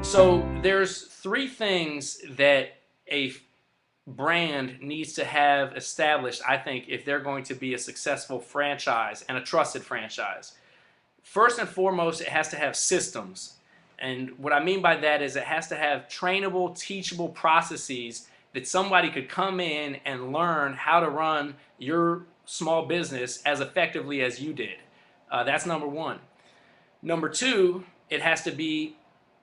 So there's three things that a brand needs to have established, I think, if they're going to be a successful franchise and a trusted franchise. First and foremost, it has to have systems. And what I mean by that is it has to have trainable, teachable processes that somebody could come in and learn how to run your small business as effectively as you did. That's number one. Number two, it has to be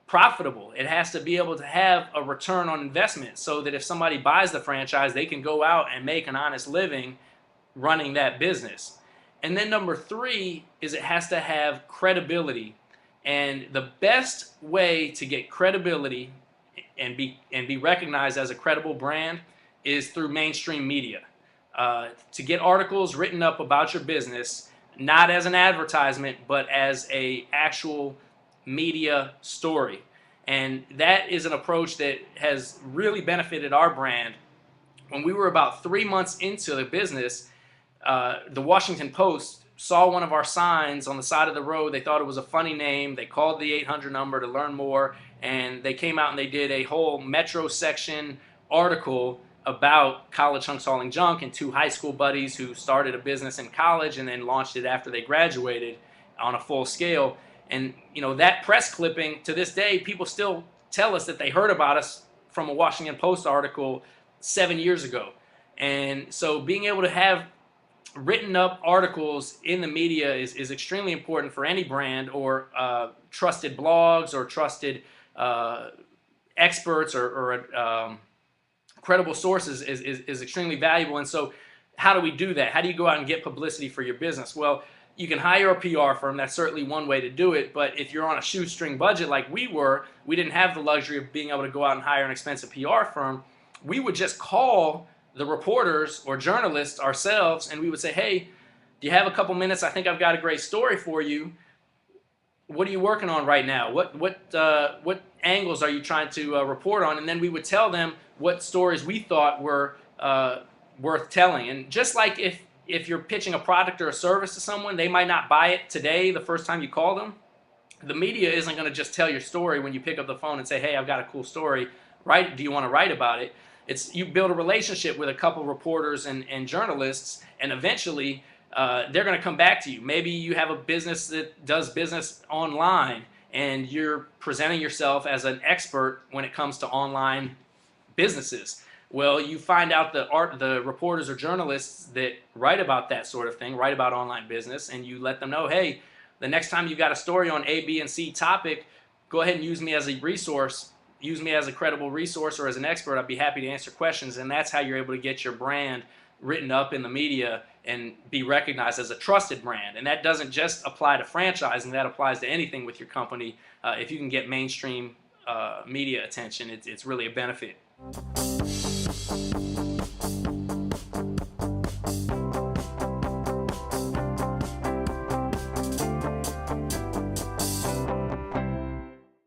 profitable. It has to be able to have a return on investment so that if somebody buys the franchise, they can go out and make an honest living running that business. And then number three is it has to have credibility. And the best way to get credibility and be recognized as a credible brand is through mainstream media. To get articles written up about your business, not as an advertisement, but as a actual media story. And that is an approach that has really benefited our brand. When we were about 3 months into the business, the Washington Post saw one of our signs on the side of the road. They thought it was a funny name. They called the 800 number to learn more, and they came out and they did a whole Metro section article about college hunks hauling junk and two high school buddies who started a business in college and then launched it after they graduated on a full scale. And that press clipping, to this day, people still tell us that they heard about us from a Washington Post article 7 years ago. And so being able to have written up articles in the media is extremely important for any brand, or trusted blogs or trusted experts or credible sources is extremely valuable. And so how do we do that? How do you go out and get publicity for your business? Well, you can hire a PR firm. That's certainly one way to do it. But if you're on a shoestring budget like we were, we didn't have the luxury of being able to go out and hire an expensive PR firm. We would just call the reporters or journalists ourselves, and we would say, hey, do you have a couple minutes? I think I've got a great story for you. What are you working on right now? What angles are you trying to report on? And then we would tell them what stories we thought were worth telling. And just like if you're pitching a product or a service to someone, they might not buy it today the first time you call them. The media isn't going to just tell your story when you pick up the phone and say, hey, I've got a cool story. Do you want to write about it? You build a relationship with a couple reporters and journalists, and eventually they're going to come back to you. Maybe you have a business that does business online, and you're presenting yourself as an expert when it comes to online businesses. Well, you find out the reporters or journalists that write about that sort of thing, write about online business, and you let them know, hey, the next time you've got a story on A, B, and C topic, go ahead and use me as a resource. Use me as a credible resource or as an expert. I'd be happy to answer questions. And that's how you're able to get your brand written up in the media and be recognized as a trusted brand. And that doesn't just apply to franchising. That applies to anything with your company. If you can get mainstream media attention, it's really a benefit.